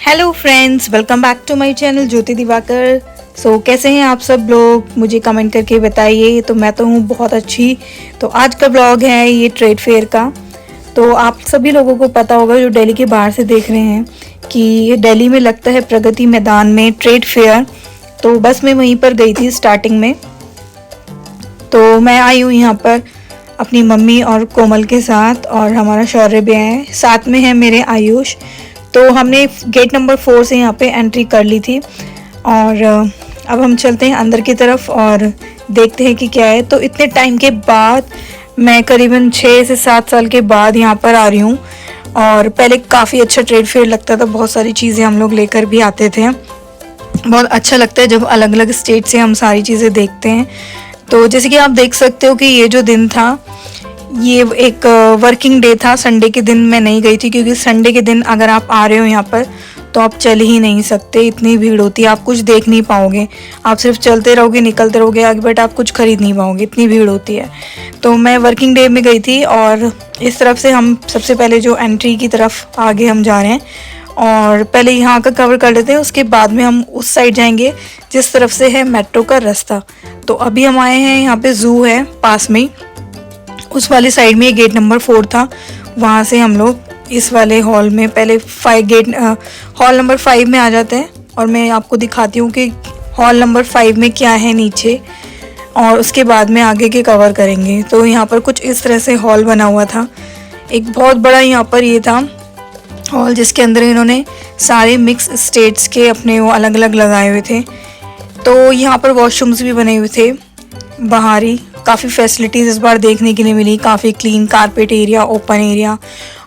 Hello friends, welcome back to my channel Jyoti Diwakar. कैसे हैं आप सब लोग, मुझे कमेंट करके बताइए। तो मैं तो हूँ बहुत अच्छी। तो आज का ब्लॉग है ये ट्रेड फेयर का। तो आप सभी लोगों को पता होगा जो दिल्ली के बाहर से देख रहे हैं कि दिल्ली में लगता है प्रगति मैदान में ट्रेड फेयर। तो बस मैं वहीं पर गई थी स्टार्टिंग में। तो मैं आई हूँ यहाँ पर अपनी मम्मी और कोमल के साथ, और हमारा शौर्य भी है, साथ में है मेरे आयुष। तो हमने गेट नंबर 4 से यहाँ पे एंट्री कर ली थी, और अब हम चलते हैं अंदर की तरफ और देखते हैं कि क्या है। तो इतने टाइम के बाद मैं करीबन 6 से 7 साल के बाद यहाँ पर आ रही हूँ। और पहले काफ़ी अच्छा ट्रेड फेयर लगता था, बहुत सारी चीज़ें हम लोग लेकर भी आते थे। बहुत अच्छा लगता है जब अलग अलग स्टेट से हम सारी चीज़ें देखते हैं। तो जैसे कि आप देख सकते हो कि ये जो दिन था, ये एक वर्किंग डे था। संडे के दिन मैं नहीं गई थी, क्योंकि संडे के दिन अगर आप आ रहे हो यहाँ पर तो आप चल ही नहीं सकते, इतनी भीड़ होती है, आप कुछ देख नहीं पाओगे। आप सिर्फ चलते रहोगे, निकलते रहोगे आगे, बट आप कुछ खरीद नहीं पाओगे, इतनी भीड़ होती है। तो मैं वर्किंग डे में गई थी, और इस तरफ से हम सबसे पहले जो एंट्री की तरफ आगे हम जा रहे हैं, और पहले यहाँ का कवर कर लेते हैं, उसके बाद में हम उस साइड जाएंगे जिस तरफ से है मेट्रो का रास्ता। तो अभी हम आए हैं, यहाँ पे ज़ू है पास में ही, उस वाली साइड में गेट नंबर 4 था। वहाँ से हम लोग इस वाले हॉल में पहले हॉल नंबर 5 में आ जाते हैं, और मैं आपको दिखाती हूँ कि हॉल नंबर 5 में क्या है नीचे, और उसके बाद में आगे के कवर करेंगे। तो यहाँ पर कुछ इस तरह से हॉल बना हुआ था, एक बहुत बड़ा यहाँ पर ये था हॉल, जिसके अंदर इन्होंने सारे मिक्स स्टेट्स के अपने वो अलग अलग लगाए हुए थे। तो यहाँ पर वॉशरूम्स भी बने हुए थे बाहरी। काफ़ी फैसिलिटीज़ इस बार देखने के लिए मिली, काफ़ी clean carpet area, open area,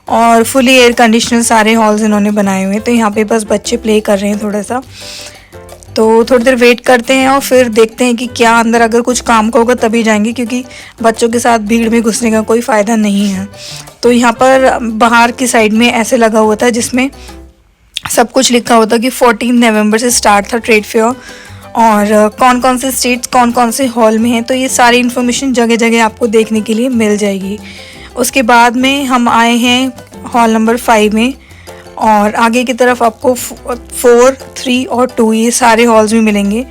और फुली एयर कंडीशनर सारे हॉल्स इन्होंने बनाए हुए हैं। तो यहाँ पे बस बच्चे प्ले कर रहे हैं थोड़ा सा। तो थोड़ी देर वेट करते हैं और फिर देखते हैं कि क्या अंदर अगर कुछ काम का होगा तभी जाएंगे, क्योंकि बच्चों के साथ भीड़ में घुसने का कोई फ़ायदा नहीं है। तो यहाँ पर बाहर की साइड में ऐसे लगा हुआ था जिसमें सब कुछ लिखा हुआ था कि 14 नवंबर से स्टार्ट था ट्रेड फेयर, और कौन कौन से स्टेट्स कौन कौन से हॉल में हैं। तो ये सारी इन्फॉर्मेशन जगह जगह आपको देखने के लिए मिल जाएगी। उसके बाद में हम आए हैं हॉल नंबर 5 में, और आगे की तरफ आपको 4, 3 और 2 ये सारे हॉल्स भी मिलेंगे।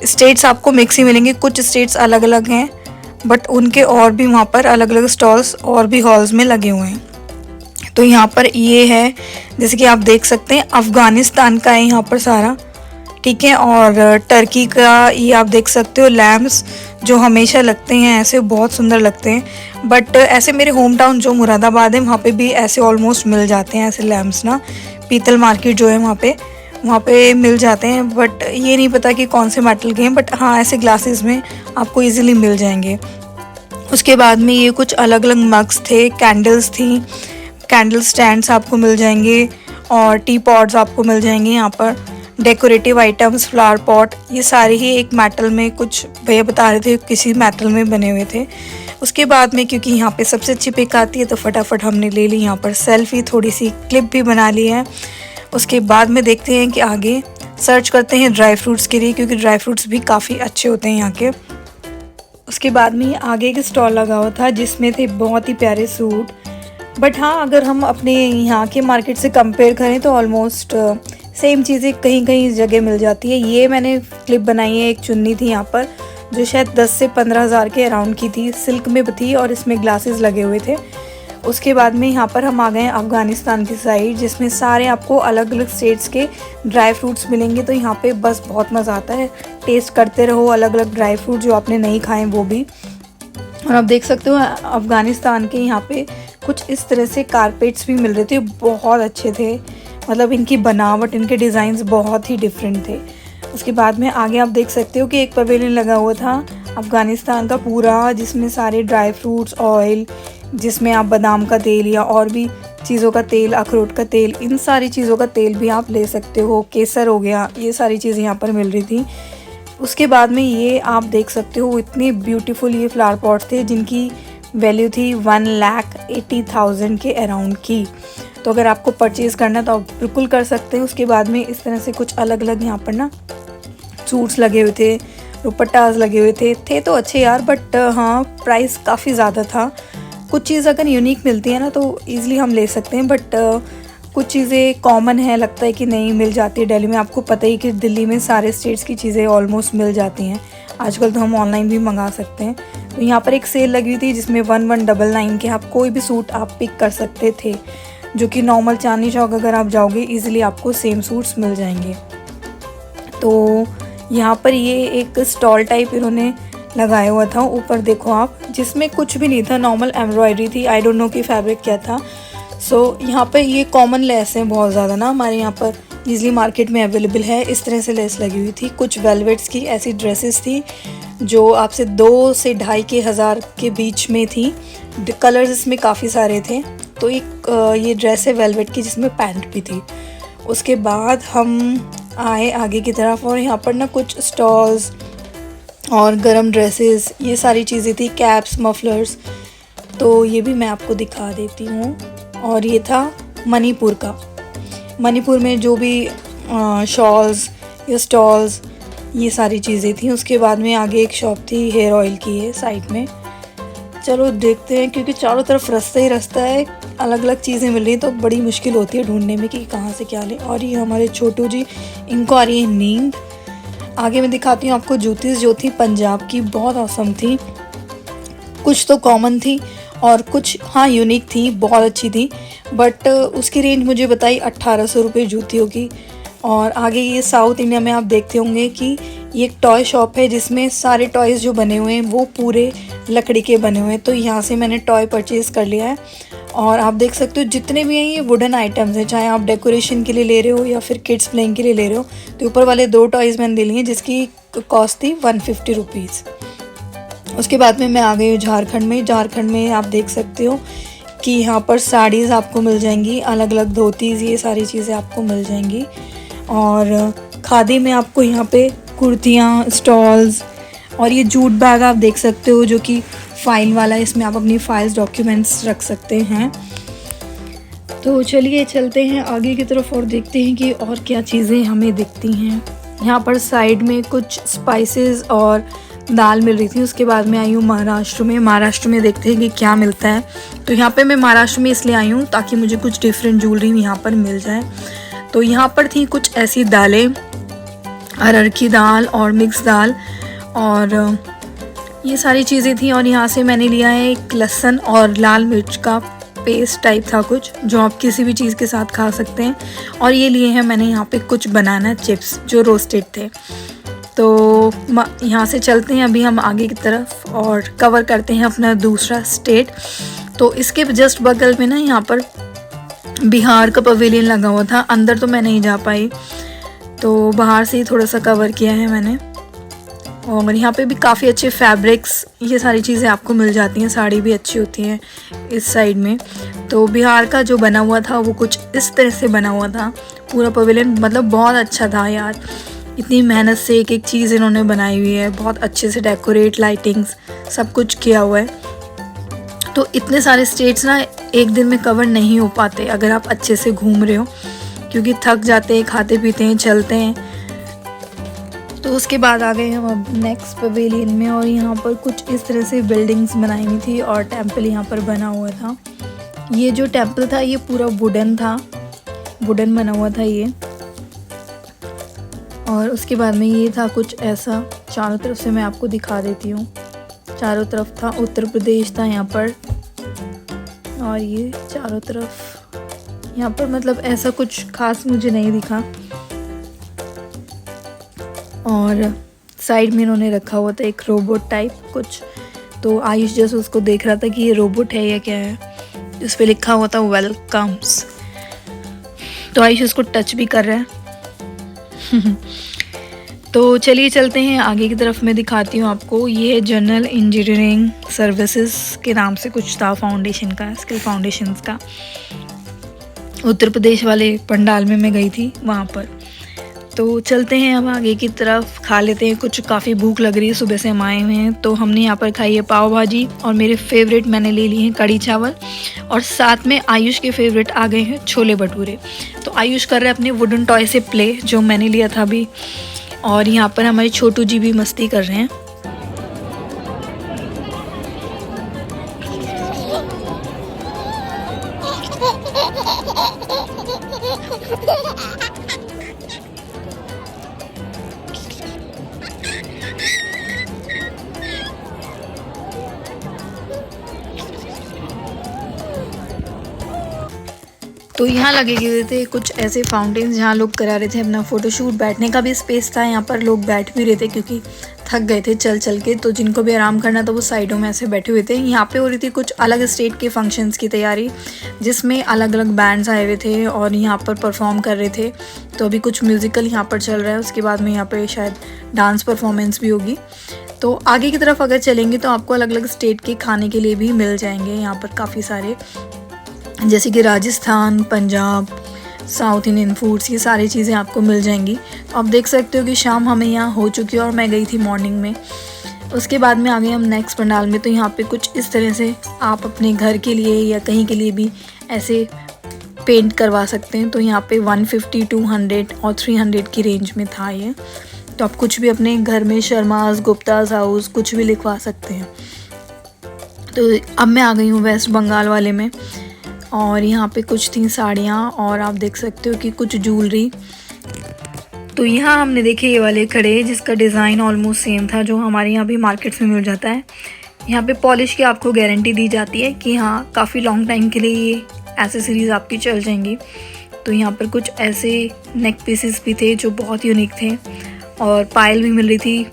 स्टेट्स आपको मिक्स ही मिलेंगे, कुछ स्टेट्स अलग अलग हैं, बट उनके और भी वहाँ पर अलग अलग स्टॉल्स और भी हॉल्स में लगे हुए हैं। तो यहाँ पर ये है, जैसे कि आप देख सकते हैं, अफ़गानिस्तान का है यहाँ पर सारा, ठीक है। और टर्की का ये आप देख सकते हो लैम्प्स, जो हमेशा लगते हैं ऐसे, बहुत सुंदर लगते हैं। बट ऐसे मेरे होम टाउन जो मुरादाबाद है, वहाँ पे भी ऐसे ऑलमोस्ट मिल जाते हैं ऐसे लैम्प्स ना। पीतल मार्केट जो है वहाँ पे मिल जाते हैं, बट ये नहीं पता कि कौन से मेटल के हैं, बट हाँ ऐसे ग्लासेस में आपको ईजिली मिल जाएंगे। उसके बाद में ये कुछ अलग अलग मग्स थे, कैंडल्स थी, कैंडल स्टैंड्स आपको मिल जाएंगे, और टी पॉट्स आपको मिल जाएंगे। यहाँ पर डेकोरेटिव आइटम्स, फ्लावर पॉट, ये सारे ही एक मेटल में, कुछ भैया बता रहे थे किसी मेटल में बने हुए थे। उसके बाद में क्योंकि यहाँ पे सबसे अच्छी पिक आती है, तो फटाफट हमने ले ली यहाँ पर सेल्फी, थोड़ी सी क्लिप भी बना ली है। उसके बाद में देखते हैं कि आगे सर्च करते हैं ड्राई फ्रूट्स के लिए, क्योंकि ड्राई फ्रूट्स भी काफ़ी अच्छे होते हैं यहाँ के। उसके बाद में आगे एक स्टॉल लगा हुआ था जिसमें थे बहुत ही प्यारे सूट। बट हाँ, अगर हम अपने यहाँ के मार्केट से कंपेयर करें तो ऑलमोस्ट सेम चीज़ें कहीं कहीं जगह मिल जाती है। ये मैंने क्लिप बनाई है, एक चुन्नी थी यहाँ पर जो शायद 10 से 15 हज़ार के अराउंड की थी, सिल्क में थी, और इसमें ग्लासेस लगे हुए थे। उसके बाद में यहाँ पर हम आ गए हैं अफ़गानिस्तान की साइड, जिसमें सारे आपको अलग अलग स्टेट्स के ड्राई फ्रूट्स मिलेंगे। तो यहाँ पे बस बहुत मज़ा आता है, टेस्ट करते रहो अलग अलग ड्राई फ्रूट जो आपने नहीं खाए वो भी। और आप देख सकते हो अफ़गानिस्तान के यहाँ पे कुछ इस तरह से कारपेट्स भी मिल रहे थे, बहुत अच्छे थे, मतलब इनकी बनावट, इनके डिज़ाइंस बहुत ही डिफरेंट थे। उसके बाद में आगे आप देख सकते हो कि एक पवेलियन लगा हुआ था अफ़गानिस्तान का पूरा, जिसमें सारे ड्राई फ्रूट्स, ऑयल, जिसमें आप बादाम का तेल या और भी चीज़ों का तेल, अखरोट का तेल, इन सारी चीज़ों का तेल भी आप ले सकते हो। केसर हो गया, ये सारी चीज़ें यहाँ पर मिल रही थी। उसके बाद में ये आप देख सकते हो इतने ब्यूटीफुल ये फ्लावर पॉट्स थे जिनकी वैल्यू थी 1,80,000 के अराउंड की। तो अगर आपको परचेज़ करना है तो आप बिल्कुल कर सकते हैं। उसके बाद में इस तरह से कुछ अलग अलग यहाँ पर ना सूट्स लगे हुए थे, दुपट्टास लगे हुए थे तो अच्छे यार, बट हाँ प्राइस काफ़ी ज़्यादा था। कुछ चीज़ अगर यूनिक मिलती है ना तो ईज़िली हम ले सकते हैं, बट कुछ चीज़ें कॉमन है, लगता है कि नहीं मिल जाती है दिल्ली में। आपको पता ही कि दिल्ली में सारे स्टेट्स की चीज़ें ऑलमोस्ट मिल जाती हैं। आजकल तो हम ऑनलाइन भी मंगा सकते हैं। तो यहाँ पर एक सेल लगी हुई थी जिसमें 1199 के आप कोई भी सूट आप पिक कर सकते थे, जो कि नॉर्मल चांदनी चौक अगर आप जाओगे ईज़िली आपको सेम सूट्स मिल जाएंगे। तो यहाँ पर ये एक स्टॉल टाइप इन्होंने लगाया हुआ था, ऊपर देखो आप, जिसमें कुछ भी नहीं था, नॉर्मल एम्ब्रॉयडरी थी। आई डोंट नो कि फैब्रिक क्या था। सो यहाँ पर ये कॉमन लेस हैं बहुत ज़्यादा ना, हमारे यहाँ पर ईज़िली मार्केट में अवेलेबल है। इस तरह से लेस लगी हुई थी। कुछ वेलवेट्स की ऐसी ड्रेसेस थी जो आपसे 2 से 2,500 के बीच में थी। कलर्स इसमें काफ़ी सारे थे। तो एक ये ड्रेस है वेलवेट की जिसमें पैंट भी थी। उसके बाद हम आए आगे की तरफ और यहाँ पर ना कुछ स्टॉल्स और गरम ड्रेसेस, ये सारी चीज़ें थी, कैप्स, मफलर्स। तो ये भी मैं आपको दिखा देती हूँ। और ये था मणिपुर का। मणिपुर में जो भी शॉल्स या स्टॉल्स, ये सारी चीज़ें थी। उसके बाद में आगे एक शॉप थी हेयर ऑयल की है साइड में। चलो देखते हैं, क्योंकि चारों तरफ रास्ता ही रास्ता है, अलग अलग चीज़ें मिल रही हैं तो बड़ी मुश्किल होती है ढूंढने में कि कहाँ से क्या लें। और ये हमारे छोटू जी, इनको आ रही है नींद। आगे मैं दिखाती हूँ आपको जूतीज़ जो थी पंजाब की, बहुत औसम थी। कुछ तो कॉमन थी और कुछ हाँ यूनिक थी, बहुत अच्छी थी। बट उसकी रेंज मुझे बताई 1800 रुपये जूतियों की। और आगे ये साउथ इंडिया में आप देखते होंगे कि ये एक टॉय शॉप है जिसमें सारे टॉयज़ जो बने हुए हैं वो पूरे लकड़ी के बने हुए हैं। तो यहाँ से मैंने टॉय परचेज़ कर लिया है। और आप देख सकते हो जितने भी हैं ये वुडन आइटम्स हैं, चाहे आप डेकोरेशन के लिए ले रहे हो या फिर किड्स प्लेइंग के लिए ले रहे हो। तो ऊपर वाले 2 टॉयज़ मैंने ले लिए जिसकी कॉस्ट थी 150 रुपीज़। उसके बाद में मैं आ गई हूँ झारखंड में। झारखंड में आप देख सकते हो कि यहाँ पर साड़ीज़ आपको मिल जाएंगी, अलग अलग धोतीज़, ये सारी चीज़ें आपको मिल जाएंगी। और खादी में आपको यहाँ पे कुर्तियाँ, स्टॉल्स, और ये जूट बैग आप देख सकते हो जो कि फ़ाइल वाला है, इसमें आप अपनी फाइल्स, डॉक्यूमेंट्स रख सकते हैं। तो चलिए चलते हैं आगे की तरफ और देखते हैं कि और क्या चीज़ें हमें दिखती हैं। यहाँ पर साइड में कुछ स्पाइसेस और दाल मिल रही थी। उसके बाद मैं आई हूँ महाराष्ट्र में। महाराष्ट्र में देखते हैं कि क्या मिलता है। तो यहाँ पे मैं महाराष्ट्र में इसलिए आई हूँ ताकि मुझे कुछ डिफरेंट ज्वेलरी यहाँ पर मिल जाए। तो यहाँ पर थी कुछ ऐसी दालें, अरहर की दाल और मिक्स दाल और ये सारी चीज़ें थी। और यहाँ से मैंने लिया है एक लहसुन और लाल मिर्च का पेस्ट टाइप था कुछ, जो आप किसी भी चीज़ के साथ खा सकते हैं। और ये लिए हैं मैंने यहाँ पे कुछ बनाना चिप्स जो रोस्टेड थे। तो यहाँ से चलते हैं अभी हम आगे की तरफ और कवर करते हैं अपना दूसरा स्टेट। तो इसके जस्ट बगल में ना यहाँ पर बिहार का पवेलियन लगा हुआ था। अंदर तो मैं नहीं जा पाई, तो बाहर से ही थोड़ा सा कवर किया है मैंने। और यहाँ पे भी काफ़ी अच्छे फैब्रिक्स, ये सारी चीज़ें आपको मिल जाती हैं। साड़ी भी अच्छी होती हैं इस साइड में। तो बिहार का जो बना हुआ था वो कुछ इस तरह से बना हुआ था पूरा पवेलियन, मतलब बहुत अच्छा था यार। इतनी मेहनत से एक एक चीज़ इन्होंने बनाई हुई है, बहुत अच्छे से डेकोरेट, लाइटिंग्स सब कुछ किया हुआ है। तो इतने सारे स्टेट्स ना एक दिन में कवर नहीं हो पाते अगर आप अच्छे से घूम रहे हो, क्योंकि थक जाते हैं, खाते पीते हैं, चलते हैं। तो उसके बाद आ गए हम अब नेक्स्ट पवेलियन में। और यहाँ पर कुछ इस तरह से बिल्डिंग्स बनाई हुई थी और टेम्पल यहाँ पर बना हुआ था। ये जो टेम्पल था ये पूरा वुडन था, वुडन बना हुआ था ये। और उसके बाद में ये था कुछ ऐसा, चारों तरफ से मैं आपको दिखा देती हूँ। चारों तरफ था, उत्तर प्रदेश था यहाँ पर। और ये चारों तरफ यहाँ पर मतलब ऐसा कुछ खास मुझे नहीं दिखा। और साइड में इन्होंने रखा हुआ था एक रोबोट टाइप कुछ। तो आयुष जैसे उसको देख रहा था कि ये रोबोट है या क्या है। उस पर लिखा हुआ था वेलकम्स। तो आयुष उसको टच भी कर रहा है। तो चलिए चलते हैं आगे की तरफ। मैं दिखाती हूँ आपको। ये है जनरल इंजीनियरिंग सर्विसेज के नाम से कुछ था, फाउंडेशन का, स्किल फाउंडेशंस का। उत्तर प्रदेश वाले पंडाल में मैं गई थी वहाँ पर। तो चलते हैं अब आगे की तरफ, खा लेते हैं कुछ। काफ़ी भूख लग रही है, सुबह से हम आए हुए हैं। तो हमने यहाँ पर खाई है पाव भाजी और मेरे फेवरेट मैंने ले लिए हैं कढ़ी चावल। और साथ में आयुष के फेवरेट आ गए हैं छोले भटूरे। तो आयुष कर रहे हैं अपने वुडन टॉय से प्ले, जो मैंने लिया था अभी। और यहाँ पर हमारे छोटू जी भी मस्ती कर रहे हैं। तो यहाँ लगे हुए थे कुछ ऐसे फाउंटेन्स जहाँ लोग करा रहे थे अपना फ़ोटोशूट। बैठने का भी स्पेस था यहाँ पर, लोग बैठ भी रहे थे क्योंकि थक गए थे चल चल के। तो जिनको भी आराम करना था वो साइडों में ऐसे बैठे हुए थे। यहाँ पे हो रही थी कुछ अलग स्टेट के फंक्शंस की तैयारी, जिसमें अलग अलग बैंड्स आए हुए थे और यहाँ पर परफॉर्म कर रहे थे। तो अभी कुछ म्यूज़िकल यहाँ पर चल रहा है, उसके बाद में यहाँ पर शायद डांस परफॉर्मेंस भी होगी। तो आगे की तरफ अगर चलेंगे तो आपको अलग अलग स्टेट के खाने के लिए भी मिल जाएंगे यहाँ पर काफ़ी सारे, जैसे कि Rajasthan, Punjab, south Indian foods, ये सारी चीज़ें आपको मिल जाएंगी। तो आप देख सकते हो कि शाम हमें यहाँ हो चुकी है और मैं गई थी मॉर्निंग में। उसके बाद में आ गए हम नेक्स्ट पंडाल में। तो यहाँ पे कुछ इस तरह से आप अपने घर के लिए या कहीं के लिए भी ऐसे पेंट करवा सकते हैं। तो यहाँ पे 150, 200 और 300 की रेंज में था ये। तो आप कुछ भी अपने घर में शर्मास, गुप्ताज हाउस कुछ भी लिखवा सकते हैं। तो अब मैं आ गई हूँ वेस्ट बंगाल वाले में, और यहाँ पे कुछ थी साड़ियाँ और आप देख सकते हो कि कुछ ज्वेलरी। तो यहाँ हमने देखे ये वाले खड़े जिसका डिज़ाइन ऑलमोस्ट सेम था जो हमारे यहाँ भी मार्केट्स में मिल जाता है। यहाँ पे पॉलिश की आपको गारंटी दी जाती है कि हाँ काफ़ी लॉन्ग टाइम के लिए ये एसेसरीज़ आपकी चल जाएंगी। तो यहाँ पर कुछ ऐसे नेक पीसेस भी थे जो बहुत यूनिक थे और पायल भी मिल रही थी।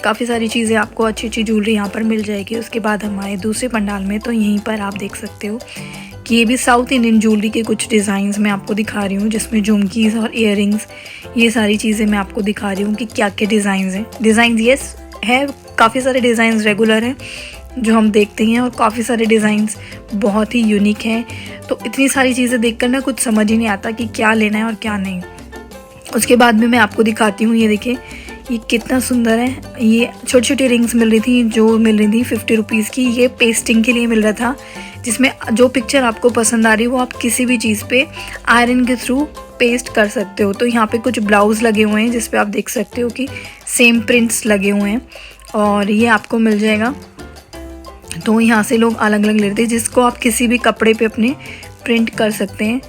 काफ़ी सारी चीज़ें आपको अच्छी अच्छी ज्वेलरी यहाँ पर मिल जाएगी। उसके बाद हम आए दूसरे पंडाल में। तो यहीं पर आप देख सकते हो कि ये भी साउथ इंडियन ज्वेलरी के कुछ डिज़ाइंस मैं आपको दिखा रही हूँ, जिसमें झुमकीज़ और इयररिंग्स, ये सारी चीज़ें मैं आपको दिखा रही हूँ कि क्या क्या डिज़ाइंस हैं। डिज़ाइंस यस है, काफ़ी सारे डिज़ाइंस रेगुलर हैं जो हम देखते हैं और काफ़ी सारे डिज़ाइंस बहुत ही यूनिक हैं। तो इतनी सारी चीज़ें देखकर ना कुछ समझ ही नहीं आता कि क्या लेना है और क्या नहीं। उसके बाद में मैं आपको दिखाती हूँ, ये देखिए ये कितना सुंदर है। ये छोटी छोटी रिंग्स मिल रही थी जो मिल रही थी 50 रुपीज़ की। ये पेस्टिंग के लिए मिल रहा था, जिसमें जो पिक्चर आपको पसंद आ रही है वो आप किसी भी चीज़ पे आयरन के थ्रू पेस्ट कर सकते हो। तो यहाँ पे कुछ ब्लाउज़ लगे हुए हैं जिस पे आप देख सकते हो कि सेम प्रिंट्स लगे हुए हैं और ये आपको मिल जाएगा। तो यहाँ से लोग अलग अलग लेते हैं जिसको आप किसी भी कपड़े पे अपने प्रिंट कर सकते हैं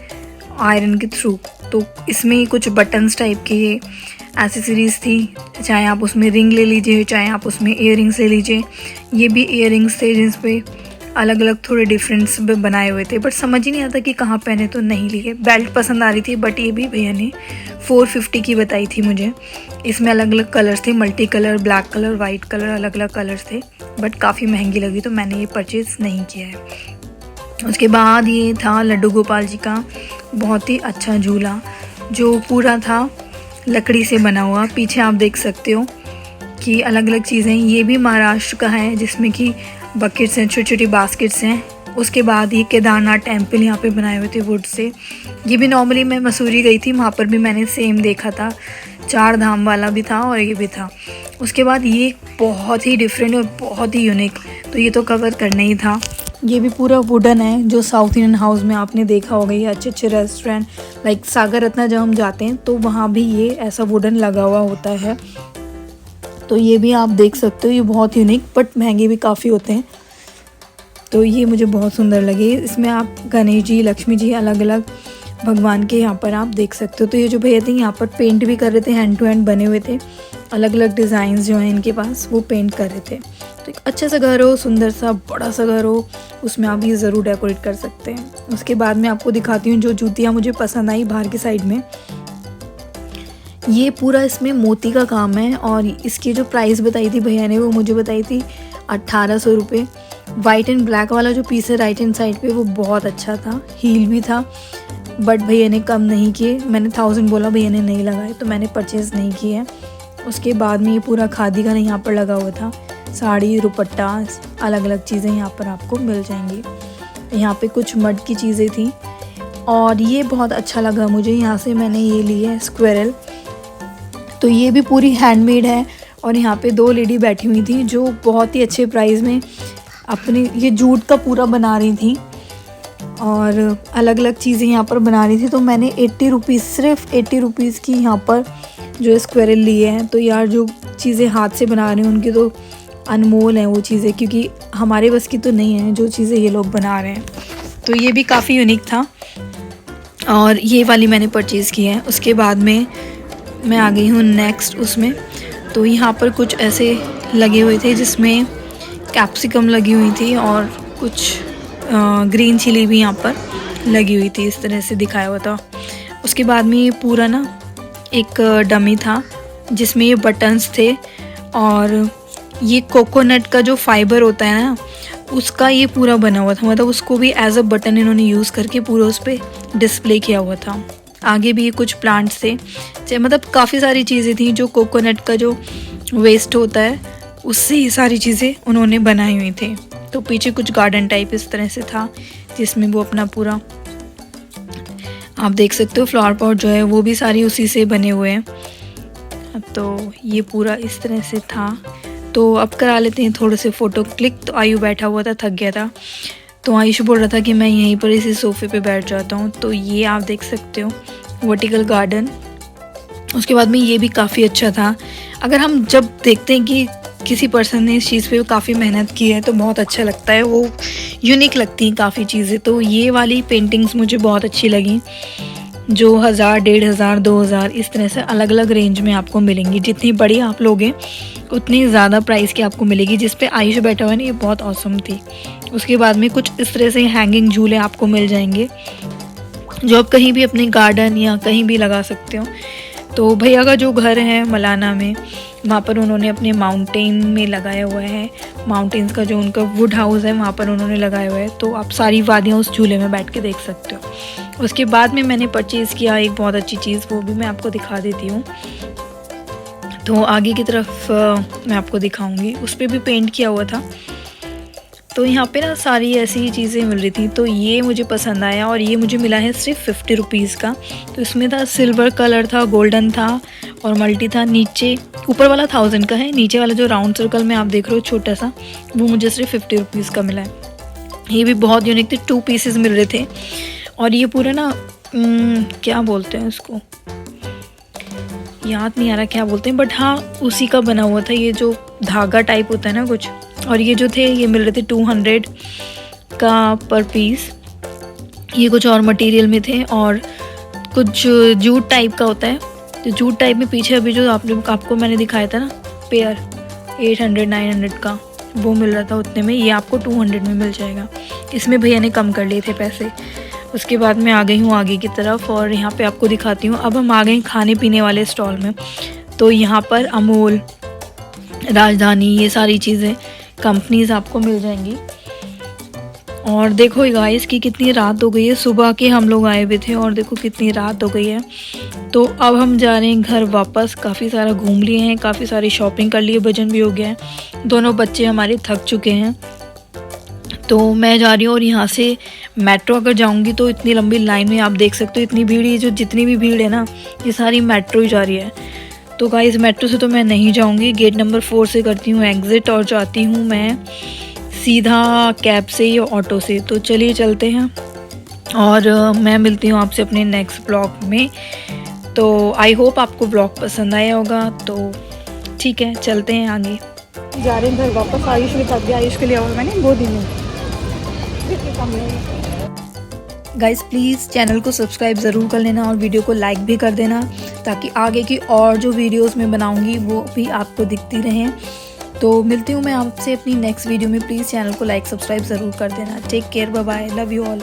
आयरन के थ्रू। तो इसमें कुछ बटन्स टाइप के एसेसरीज़ थी, चाहे आप उसमें रिंग ले लीजिए चाहे आप उसमें इयररिंग्स ले लीजिए। ये भी इयररिंग्स थे जिस पे अलग अलग थोड़े डिफरेंस बनाए हुए थे, बट समझ ही नहीं आता कि कहाँ पहने तो नहीं लिए। बेल्ट पसंद आ रही थी बट ये भी भैया ने 450 की बताई थी मुझे। इसमें अलग अलग कलर्स थे, multi colour, black colour, white colour, अलग अलग कलर्स थे, बट काफ़ी महंगी लगी तो मैंने ये परचेज़ नहीं किया है। उसके बाद ये था लड्डू गोपाल जी का बहुत ही अच्छा झूला जो पूरा था लकड़ी से बना हुआ। पीछे आप देख सकते हो कि अलग अलग चीज़ें, ये भी महाराष्ट्र का है जिसमें कि बकेट्स हैं, छोटी छोटी बास्केट्स हैं। उसके बाद ये केदारनाथ टेम्पल यहाँ पे बनाए हुए थे वुड से। ये भी नॉर्मली मैं मसूरी गई थी, वहाँ पर भी मैंने सेम देखा था, 4 धाम वाला भी था और ये भी था। उसके बाद ये बहुत ही डिफरेंट और बहुत ही यूनिक, तो ये तो कवर करना ही था। ये भी पूरा वुडन है जो साउथ इंडियन हाउस में आपने देखा होगा, ये अच्छे अच्छे रेस्टोरेंट लाइक सागर रत्ना जब हम जाते हैं तो वहाँ भी ये ऐसा वुडन लगा हुआ होता है। तो ये भी आप देख सकते हो, ये बहुत यूनिक बट महंगे भी काफ़ी होते हैं। तो ये मुझे बहुत सुंदर लगे। इसमें आप गणेश जी, लक्ष्मी जी, अलग अलग भगवान के यहाँ पर आप देख सकते हो। तो ये जो भैया थे यहाँ पर पेंट भी कर रहे थे, हैंड टू हैंड बने हुए थे, अलग अलग डिज़ाइंस जो हैं इनके पास वो पेंट कर रहे थे। तो एक अच्छा सा घर हो, सुंदर सा बड़ा सा घर हो, उसमें आप ये ज़रूर डेकोरेट कर सकते हैं। उसके बाद मैं आपको दिखाती हूँ जो जूतियाँ मुझे पसंद आई बाहर की साइड में। ये पूरा इसमें मोती का काम है और इसकी जो प्राइस बताई थी भैया ने वो मुझे बताई थी 1800 रुपये। वाइट एंड ब्लैक वाला जो पीस है राइट हैंड साइड पे वो बहुत अच्छा था, हील भी था, बट भैया ने कम नहीं किए। मैंने 1000 बोला, भैया ने नहीं लगाए तो मैंने परचेज़ नहीं किया। उसके बाद में ये पूरा खादी का यहाँ पर लगा हुआ था, साड़ी, दुपट्टा, अलग अलग चीज़ें यहाँ पर आपको मिल जाएंगी। यहाँ पे कुछ मड की चीज़ें थी और ये बहुत अच्छा लगा मुझे, यहाँ से मैंने ये ली है स्क्वेरल। तो ये भी पूरी हैंडमेड है और यहाँ पे 2 लेडी बैठी हुई थी जो बहुत ही अच्छे प्राइस में अपने ये जूट का पूरा बना रही थी और अलग अलग चीज़ें यहाँ पर बना रही थी। तो मैंने 80 रुपीज़, सिर्फ 80 रुपीज़ की यहाँ पर जो स्क्वेरल लिए हैं। तो यार जो चीज़ें हाथ से बना रहे हैं उनकी तो अनमोल हैं वो चीज़ें, क्योंकि हमारे बस की तो नहीं है जो चीज़ें ये लोग बना रहे हैं। तो ये भी काफ़ी यूनिक था। और ये वाली मैंने परचेज़ की है। उसके बाद में मैं आ गई हूँ नेक्स्ट उसमें। तो यहाँ पर कुछ ऐसे लगे हुए थे जिसमें कैप्सिकम लगी हुई थी और कुछ ग्रीन चिली भी यहाँ पर लगी हुई थी, इस तरह से दिखाया हुआ था। उसके बाद में ये पूरा ना एक डमी था जिसमें ये बटन्स थे और ये कोकोनट का जो फाइबर होता है ना उसका ये पूरा बना हुआ था, मतलब उसको भी एज अ बटन इन्होंने यूज़ करके पूरा उस पर डिस्प्ले किया हुआ था। आगे भी कुछ प्लांट्स थे, मतलब काफ़ी सारी चीज़ें थी जो कोकोनट का जो वेस्ट होता है उससे ही सारी चीज़ें उन्होंने बनाई हुई थी। तो पीछे कुछ गार्डन टाइप इस तरह से था जिसमें वो अपना पूरा, आप देख सकते हो फ्लावर पॉट जो है वो भी सारी उसी से बने हुए हैं। तो ये पूरा इस तरह से था। तो अब करा लेते हैं थोड़े से फ़ोटो क्लिक। तो आयु बैठा हुआ था, थक गया था, तो आयुष बोल रहा था कि मैं यहीं पर इसी सोफ़े पे बैठ जाता हूँ। तो ये आप देख सकते हो वर्टिकल गार्डन। उसके बाद में ये भी काफ़ी अच्छा था। अगर हम जब देखते हैं कि किसी पर्सन ने इस चीज़ पे काफ़ी मेहनत की है तो बहुत अच्छा लगता है, वो यूनिक लगती हैं काफ़ी चीज़ें। तो ये वाली पेंटिंग्स मुझे बहुत अच्छी लगी जो 1000, 1500, 2000 इस तरह से अलग अलग रेंज में आपको मिलेंगी। जितनी बड़ी आप लोगे उतनी ज़्यादा प्राइस की आपको मिलेगी। जिस पे आयुष बैठा हुआ है ना, ये बहुत ऑसम थी। उसके बाद में कुछ इस तरह से हैंगिंग झूले आपको मिल जाएंगे जो आप कहीं भी अपने गार्डन या कहीं भी लगा सकते हो। तो भैया का जो घर है मलाना में, वहाँ पर उन्होंने अपने माउंटेन में लगाया हुआ है। माउंटेन्स का जो उनका वुड हाउस है वहाँ पर उन्होंने लगाया हुआ है। तो आप सारी वादियाँ उस झूले में बैठ के देख सकते हो। उसके बाद में मैंने परचेज़ किया एक बहुत अच्छी चीज़, वो भी मैं आपको दिखा देती हूँ। तो आगे की तरफ मैं आपको दिखाऊंगी, उस पर भी पेंट किया हुआ था। तो यहाँ पे ना सारी ऐसी चीज़ें मिल रही थी, तो ये मुझे पसंद आया और ये मुझे मिला है सिर्फ 50 रुपीज़ का। तो इसमें था सिल्वर कलर था, गोल्डन था और मल्टी था। नीचे ऊपर वाला 1000 का है, नीचे वाला जो राउंड सर्कल में आप देख रहे हो छोटा सा, वो मुझे सिर्फ 50 रुपीज़ का मिला है। ये भी बहुत यूनिक थे, 2 पीसेस मिल रहे थे। और ये पूरा ना क्या बोलते हैं उसको, याद नहीं आ रहा क्या बोलते हैं, बट हाँ उसी का बना हुआ था। ये जो धागा टाइप होता है ना कुछ, और ये जो थे ये मिल रहे थे 200 का पर पीस। ये कुछ और मटेरियल में थे और कुछ जूट टाइप का होता है। तो जूट टाइप में पीछे अभी जो आपको मैंने दिखाया था ना पेयर 800 900 का, वो मिल रहा था उतने में। ये आपको 200 में मिल जाएगा। इसमें भैया ने कम कर लिए थे पैसे। उसके बाद मैं आ गई हूँ आगे की तरफ और यहाँ पे आपको दिखाती हूँ। अब हम आ गए खाने पीने वाले स्टॉल में। तो यहाँ पर अमूल, राजधानी, ये सारी चीज़ें कंपनीज़ आपको मिल जाएंगी। और देखो गाइस कि कितनी रात हो गई है, सुबह के हम लोग आए हुए थे और देखो कितनी रात हो गई है। तो अब हम जा रहे हैं घर वापस। काफ़ी सारा घूम लिए हैं, काफ़ी सारी शॉपिंग कर लिए, भजन भी हो गया है। दोनों बच्चे हमारे थक चुके हैं। तो मैं जा रही हूँ और यहाँ से मेट्रो अगर जाऊँगी तो इतनी लंबी लाइन में आप देख सकते हो इतनी भीड़, ये जो जितनी भी भीड़ है ना ये सारी मेट्रो ही जा रही है। तो गाइस मेट्रो से तो मैं नहीं जाऊँगी, गेट नंबर 4 से करती हूँ एग्ज़िट और जाती हूँ मैं सीधा कैब से या ऑटो से। तो चलिए चलते हैं और मैं मिलती हूँ आपसे अपने नेक्स्ट ब्लॉग में। तो आई होप आपको ब्लॉग पसंद आया होगा। तो ठीक है चलते हैं आगे। जा रहे हैं घर वापस। आयुष भी थक गया, आयुष के लिए और मैंने गोदी में। गाइस प्लीज़ चैनल को सब्सक्राइब ज़रूर कर लेना और वीडियो को लाइक भी कर देना ताकि आगे की और जो वीडियोस मैं बनाऊंगी वो भी आपको दिखती रहें। तो मिलती हूँ मैं आपसे अपनी नेक्स्ट वीडियो में। प्लीज़ चैनल को लाइक सब्सक्राइब ज़रूर कर देना। Take care, bye bye, love you all.